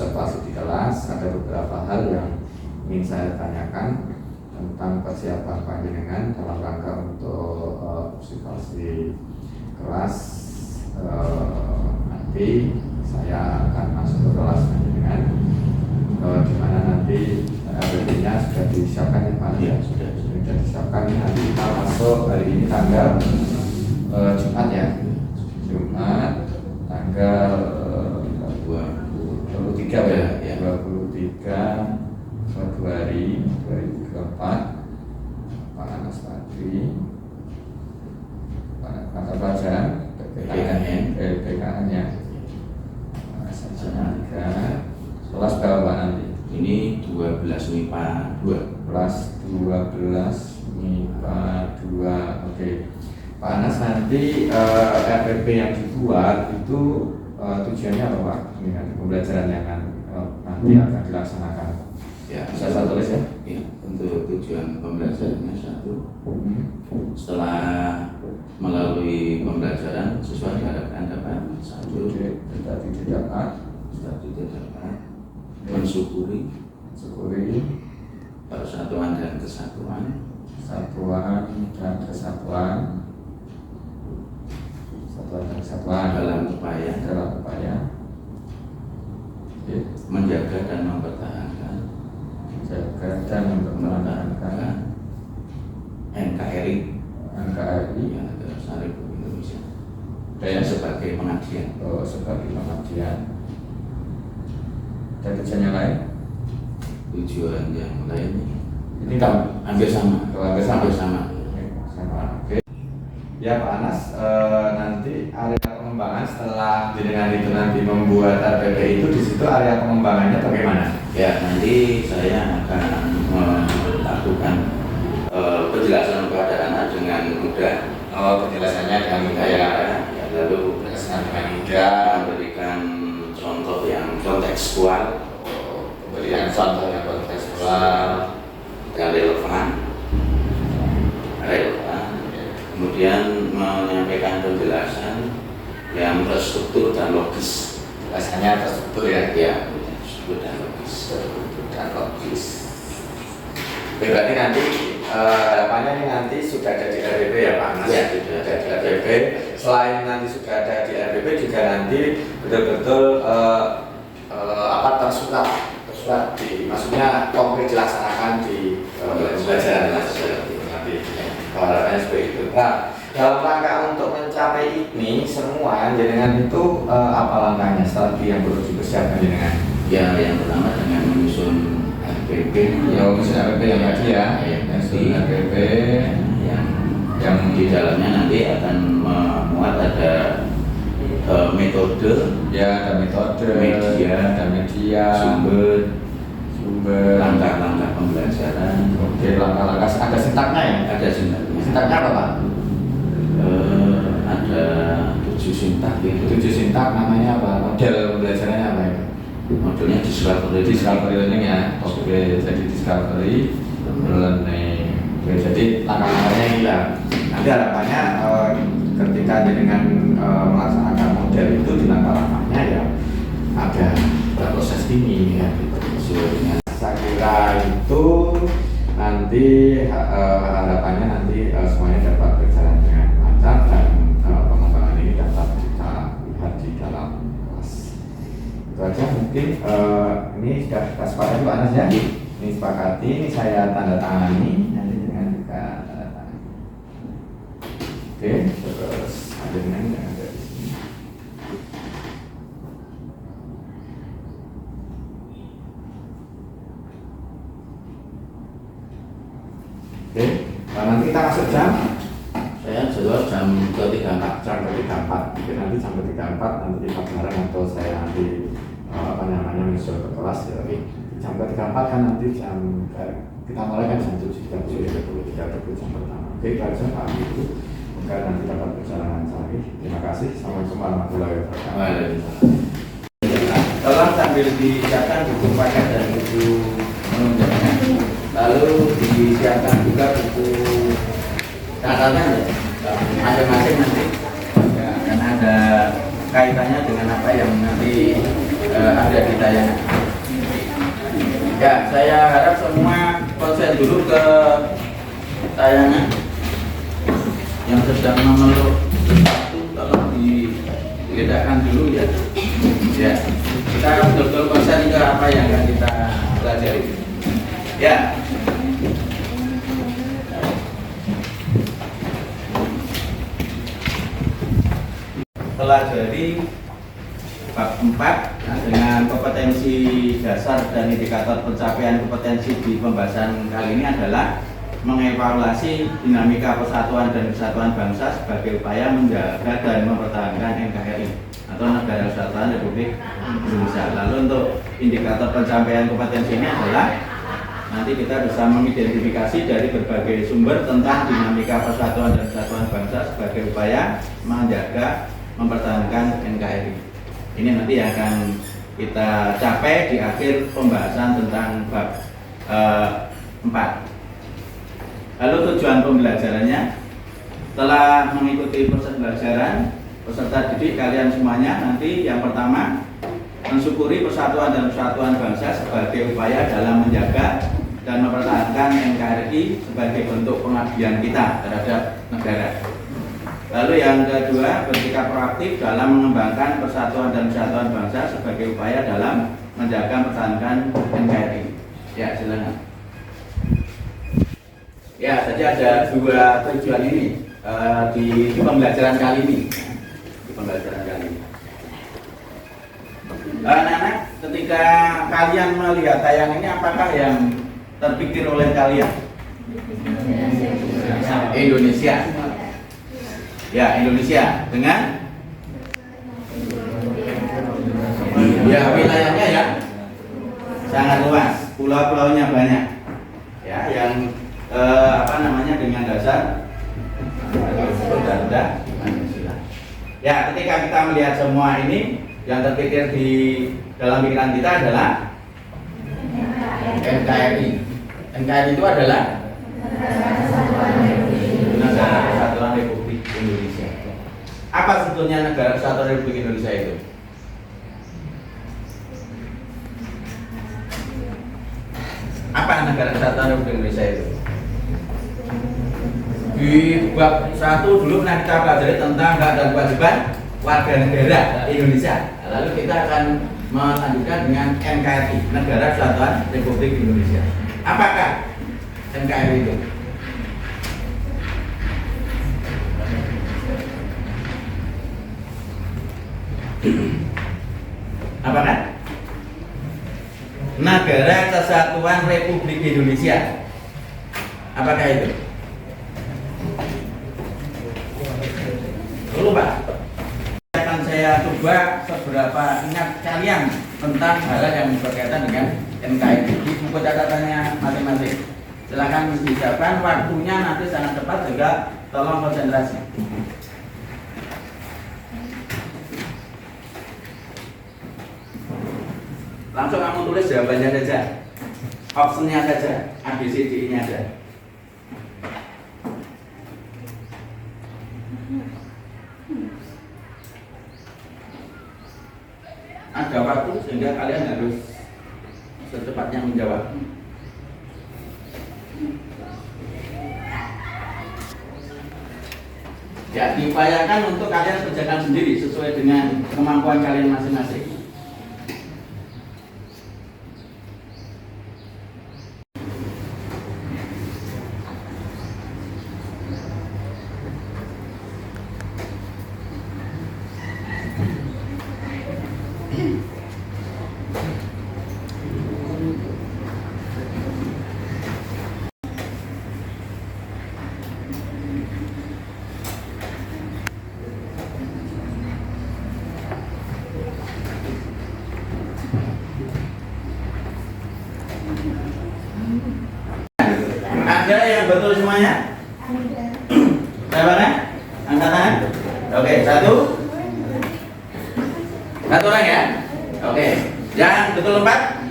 observasi di kelas, ada beberapa hal yang ingin saya tanyakan tentang persiapan panjenengan dalam rangka untuk observasi kelas. Nanti saya akan masuk ke kelas panjenengan, di mana nanti RPP-nya sudah disiapkan ya Pak? Ya, sudah disiapkan. Nanti kita masuk hari ini tanggal Jumat ya, Jumat tanggal 23 ya, 23 Februari 2024. Pak Anas tadi mata pelajaran PPKN ya, kelas berapa nanti? Ini 12 MIPA 2. Kelas 12 MIPA 2. Oke. Pak Anas, nanti RPP yang dibuat itu tujuannya apa Pak? Dengan pembelajaran yang nanti akan dilaksanakan. Ya, bisa saya tulis ya? Ya, untuk tujuan pembelajarannya satu. Setelah melalui pembelajaran siswa diharapkan dapat satu mensyukuri persatuan dan kesatuan, dalam upaya menjaga dan mempertahankan NKRI yang ada Republik Indonesia sebagai pengabdian. Dan tujuan yang lain? Tujuan yang lain Ini kan hampir sama. Oke. Ya Pak Anas, nanti area pengembangan setelah jenengan itu nanti membuat RPP itu, di situ area pengembangannya bagaimana? Ya, nanti saya akan melakukan penjelasan kepada anak dengan mudah. Penjelasannya dengan mudah ya. Lalu penjelasan dengan mudah, memberikan contoh yang kontekstual, dan relevan. Kemudian menyampaikan penjelasan yang terstruktur dan logis. Biasanya terstruktur ya? Ya, terstruktur dan logis. Berarti nanti harapannya ini nanti sudah ada di RPP ya Pak Anas? Ya, sudah ada di RPP. Selain nanti sudah ada di RPP, juga nanti betul-betul tersurat di, maksudnya konkret dilaksanakan di pembelajaran nanti. Harapannya seperti itu. Nah, dalam rangka untuk mencapai ini semua, jenengan itu apa langkahnya, strategi yang perlu dipersiapkan jenengan? Ya, yang pertama dengan menyusun RPP. Menyusun RPP yang tadi ya, RPP yang di dalamnya nanti akan memuat ada metode, media, sumber, langkah-langkah pembelajaran. Oke, langkah-langkah ada sintaknya ya? Ada sintaknya. Sintaknya apa Pak? Ada 7 sintak gitu. 7 sintak, namanya apa? Model pembelajarannya apa itu? Modelnya discovery learning ya. Oke, jadi discovery learning. Oke, jadi langkah-langkahnya ini lah. Nanti harapannya ketika dengan melaksanakan model itu, di langkah-langkahnya ya ada proses ini ya. Saya kira itu nanti harapannya nanti semuanya dapat berjalan dengan lancar dan pengembangan ini dapat kita lihat di dalam kelas. Itu aja mungkin. Ini sudah kita sepakati Pak Anas ya. Ini sepakati, ini saya tanda tangani, nanti dengan juga tanda tangan. Oke, terus ada dengan dari sini. Oke, nanti kita masuk jam. Saya jadwal jam 3.34. Jam 3.34. Mungkin nanti jam 3.34 nanti kita bareng atau saya nanti menyusul ke kelas ya. Jam 3.34 kan nanti kita mulai kan jam 7, jam 7.30 jam pertama. Oke, itu aja Pak Ibu. Semoga nanti dapat berjalan lancar. Terima kasih. Assalamualaikum warahmatullahi wabarakatuh. Tolong sambil disiapkan buku paket dan buku menunjuknya. Lalu disiapkan juga buku catatan ya, masing-masing nanti ya, karena ada kaitannya dengan apa yang nanti ada di tayangan. Ya, saya harap semua konsen dulu ke tayangan yang sedang memeluk sesuatu, tolong diledakkan dulu ya. Ya, kita betul-betul konsen ke apa yang akan kita pelajari. Ya. Pelajari bab 4 dengan kompetensi dasar dan indikator pencapaian kompetensi di pembahasan kali ini adalah mengevaluasi dinamika persatuan dan kesatuan bangsa sebagai upaya menjaga dan mempertahankan NKRI atau Negara Kesatuan Republik Indonesia. Lalu untuk indikator pencapaian kompetensi ini adalah nanti kita bisa mengidentifikasi dari berbagai sumber tentang dinamika persatuan dan kesatuan bangsa sebagai upaya menjaga mempertahankan NKRI. Ini nanti akan kita capai di akhir pembahasan tentang bab 4. Lalu tujuan pembelajarannya, setelah mengikuti proses pembelajaran, peserta didik kalian semuanya nanti yang pertama mensyukuri persatuan dan kesatuan bangsa sebagai upaya dalam menjaga dan mempertahankan NKRI sebagai bentuk pengabdian kita terhadap negara. Lalu yang kedua, bersikap proaktif dalam mengembangkan persatuan dan kesatuan bangsa sebagai upaya dalam menjaga mempertahankan NKRI. Ya, silakan. Ya, jadi ada dua tujuan ini di pembelajaran kali ini. Di pembelajaran kali ini. Anak-anak, ketika kalian melihat tayangan ini, apakah yang terpikir oleh kalian? Indonesia. Ya, Indonesia dengan ya wilayahnya ya sangat luas, pulau-pulaunya banyak. Ya, yang dengan dasar Undang-Undang Pancasila. Ya, ketika kita melihat semua ini, yang terpikir di dalam pikiran kita adalah NKRI. NKRI itu adalah Negara Kesatuan Republik Indonesia. Apa sebetulnya Negara Kesatuan Republik Indonesia itu? Apa Negara Kesatuan Republik Indonesia itu? Di bab 1 dulu pernah kita pelajari tentang hak dan kewajiban warga negara Indonesia. Lalu kita akan melanjutkan dengan NKRI, Negara Kesatuan Republik Indonesia. Apakah NKRI itu? Apakah? Negara Kesatuan Republik Indonesia. Apakah itu? Lupa. Akan saya coba seberapa ingat kalian tentang hal yang berkaitan dengan NKRI di buku catatannya masing-masing. Silakan disiapkan, waktunya nanti sangat cepat, juga tolong konsentrasi. Langsung kamu tulis jawabannya saja, optionnya saja, ABCD-nya aja. Ada waktu sehingga kalian harus secepatnya menjawab. Ya, diupayakan untuk kalian kerjakan sendiri sesuai dengan kemampuan kalian masing-masing. Ada yang betul semuanya? Siapa? Angkat tangan. Oke, satu orang ya. Oke, yang betul 4.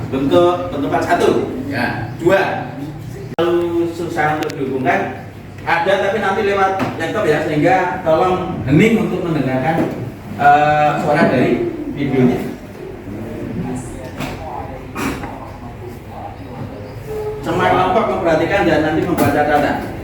Bentuk 4 1. Ya, 2. Lalu susah untuk dihubungkan. Ada tapi nanti lewat laptop ya, sehingga tolong hening untuk mendengarkan suara dari videonya. Semua kelompok memperhatikan dan nanti membaca catatan.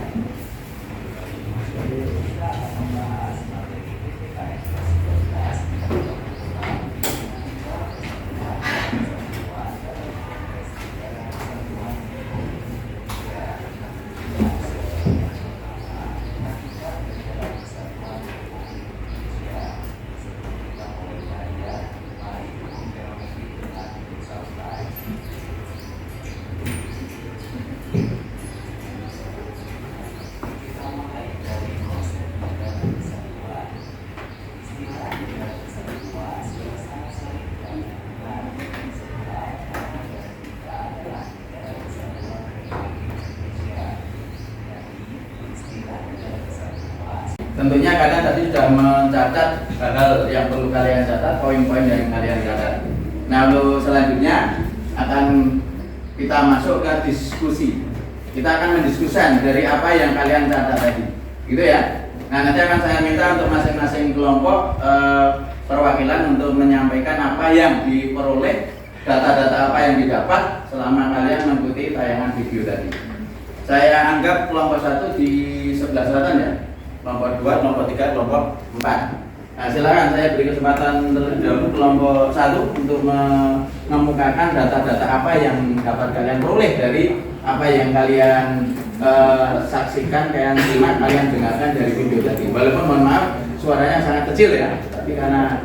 Tentunya kalian tadi sudah mencatat hal yang perlu kalian catat, poin-poin yang kalian catat. Nah, lalu selanjutnya akan kita masuk ke diskusi. Kita akan mendiskusikan dari apa yang kalian catat tadi, gitu ya. Nah, nanti akan saya minta untuk masing-masing kelompok perwakilan untuk menyampaikan apa yang diperoleh, data-data apa yang didapat selama kalian mengikuti tayangan video tadi. Saya anggap kelompok 1 di sebelah selatan ya. Kelompok 2, kelompok 3, kelompok 4. Nah, silakan saya beri kesempatan terlebih dahulu kelompok 1 untuk mengemukakan data-data apa yang dapat kalian peroleh dari apa yang kalian saksikan, kalian simak, kalian dengarkan dari video tadi. Walaupun mohon maaf suaranya sangat kecil ya, tapi karena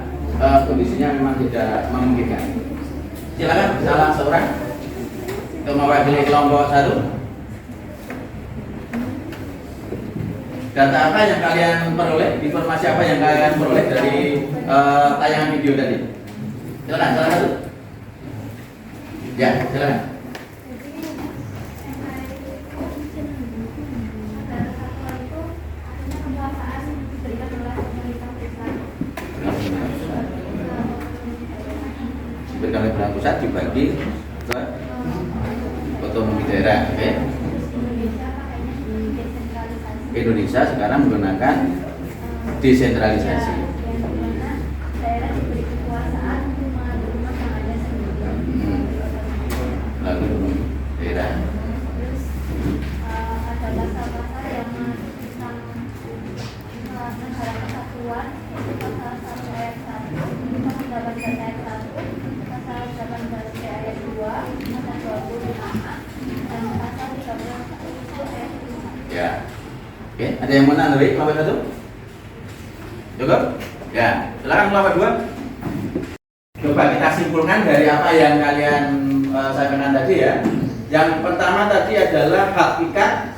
kondisinya memang tidak memungkinkan. Silakan salah seorang untuk mewakili kelompok 1. Data apa yang kalian peroleh, informasi apa yang kalian peroleh dari tayangan video tadi? Silakan, salah satu. Ya, silakan. Pemerintahan pusat dibagi ke otonomi daerah, oke? Indonesia sekarang menggunakan desentralisasi. Lalu daerah. Ya. Oke, ada yang mau nanduri kelompok 1? Cukup? Ya, silakan kelompok 2. Coba kita simpulkan dari apa yang kalian sampaikan tadi ya. Yang pertama tadi adalah hakikat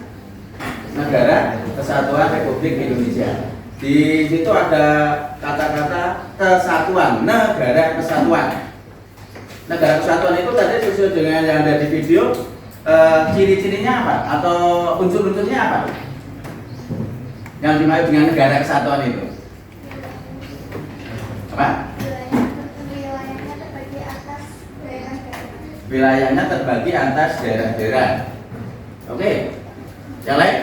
negara kesatuan Republik Indonesia. Di situ ada kata-kata kesatuan, negara kesatuan. Negara kesatuan itu tadi sesuai dengan yang ada di video, ciri-cirinya apa? Atau unsur-unsurnya apa? Yang dimaksud dengan negara kesatuan itu apa? Wilayahnya terbagi atas daerah-daerah. Oke. Yang lain?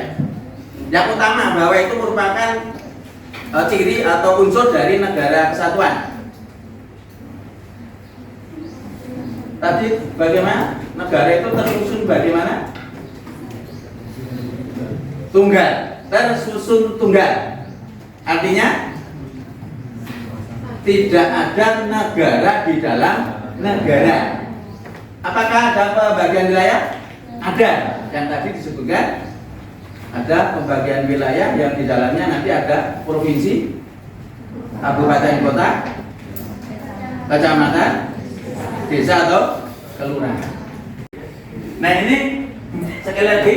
Yang utama bahwa itu merupakan ciri atau unsur dari negara kesatuan. Tadi bagaimana? Negara itu tersusun bagaimana? Tunggal. Tersusun tunggal. Artinya tidak ada negara di dalam negara. Apakah ada pembagian wilayah? Ada. Yang tadi disebutkan ada pembagian wilayah yang di dalamnya nanti ada provinsi, kabupaten kota, kecamatan, desa atau kelurahan. Nah, ini sekali lagi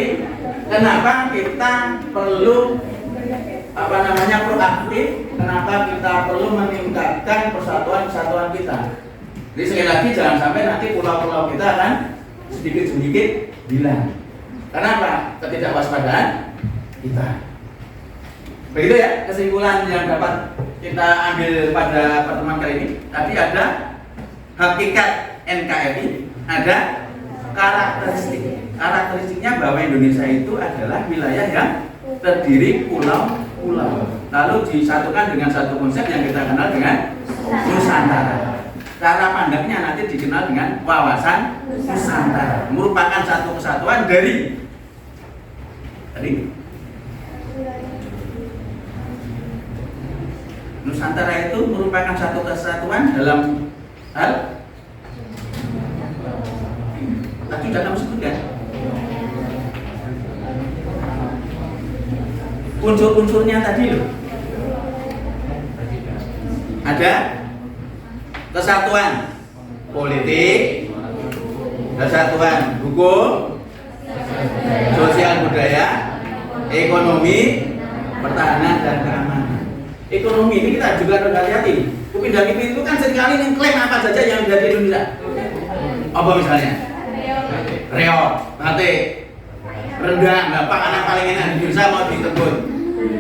kenapa kita perlu proaktif, kenapa kita perlu meningkatkan persatuan-kesatuan kita. Jadi sekali lagi jangan sampai nanti pulau-pulau kita akan sedikit-sedikit hilang. Kenapa? Ketidakwaspadaan kita. Begitu ya kesimpulan yang dapat kita ambil pada pertemuan kali ini. Tadi ada hakikat NKRI, ada karakteristiknya bahwa Indonesia itu adalah wilayah yang terdiri pulau-pulau. lalu disatukan dengan satu konsep yang kita kenal dengan Nusantara. Cara pandangnya nanti dikenal dengan wawasan Nusantara, merupakan satu kesatuan dari Nusantara itu merupakan satu kesatuan dalam hal tadi sudah kamu sebutkan unsur-unsurnya tadi loh. Ada kesatuan politik, kesatuan hukum, sosial budaya, ekonomi, pertahanan dan keamanan. Ekonomi ini kita juga harus hati-hati. Upindah itu kan seringkali mengklaim apa saja yang ada di Indonesia. Apa misalnya? Reok, batik, rendang, bapak anak paling enak di Indonesia mau ditebut.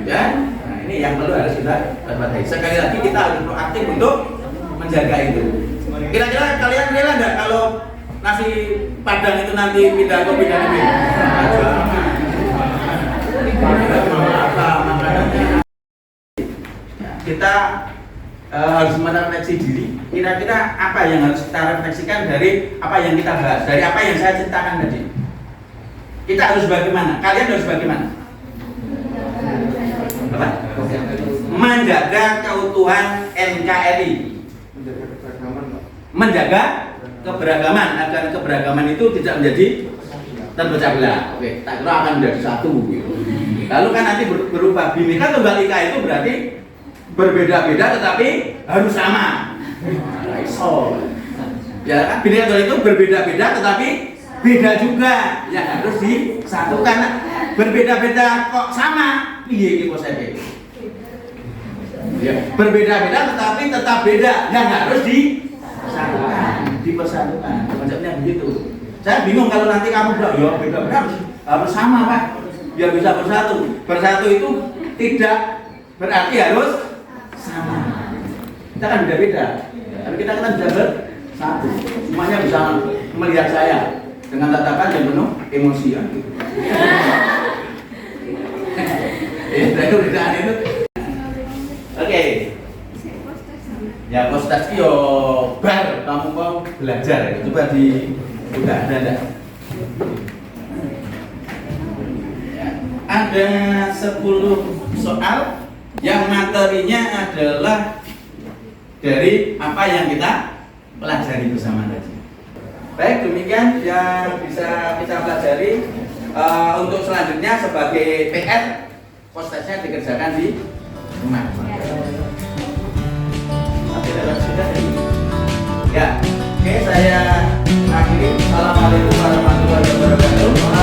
Ya, nah ini yang perlu harus kita waspadai. Sekali lagi kita harus proaktif untuk menjaga itu. Kira-kira kalian rela nggak kalau nasi padang itu nanti pindah ke kita harus merefleksi diri. Kira-kira apa yang harus kita refleksikan dari apa yang kita bahas, dari apa yang saya ceritakan tadi. Kita harus bagaimana? Kalian harus bagaimana? Apa? Menjaga keutuhan NKRI. Menjaga keberagaman agar keberagaman itu tidak menjadi terpecah belah. Oke, tak kira akan menjadi satu. Lalu kan nanti berubah. Bhinneka Tunggal Ika itu berarti berbeda-beda tetapi harus sama. Ya kan, Bhinneka Tunggal itu berbeda-beda tetapi beda juga, yang harus disatukan. Berbeda-beda kok sama, piye iki konsepnya? Ya, berbeda-beda tetapi tetap beda, yang harus disatukan, dipersatukan. Konsepnya begitu. Saya bingung kalau nanti kamu bilang, ya beda-beda harus sama Pak, biar bisa bersatu. Bersatu itu tidak berarti harus sama. Kita kan beda-beda, tapi kita kan bisa bersatu. Semuanya bisa melihat saya dengan tatapan yang penuh emosi ya. Itu. Oke. Ya postasi yo bar kamu mau belajar. Coba udah ada enggak? Ada 10 soal yang materinya adalah dari apa yang kita pelajari bersama tadi. Baik, demikian yang bisa kita pelajari. Untuk selanjutnya sebagai PR, postasnya dikerjakan di rumah. Ya, oke, saya akhiri. Assalamualaikum warahmatullahi wabarakatuh.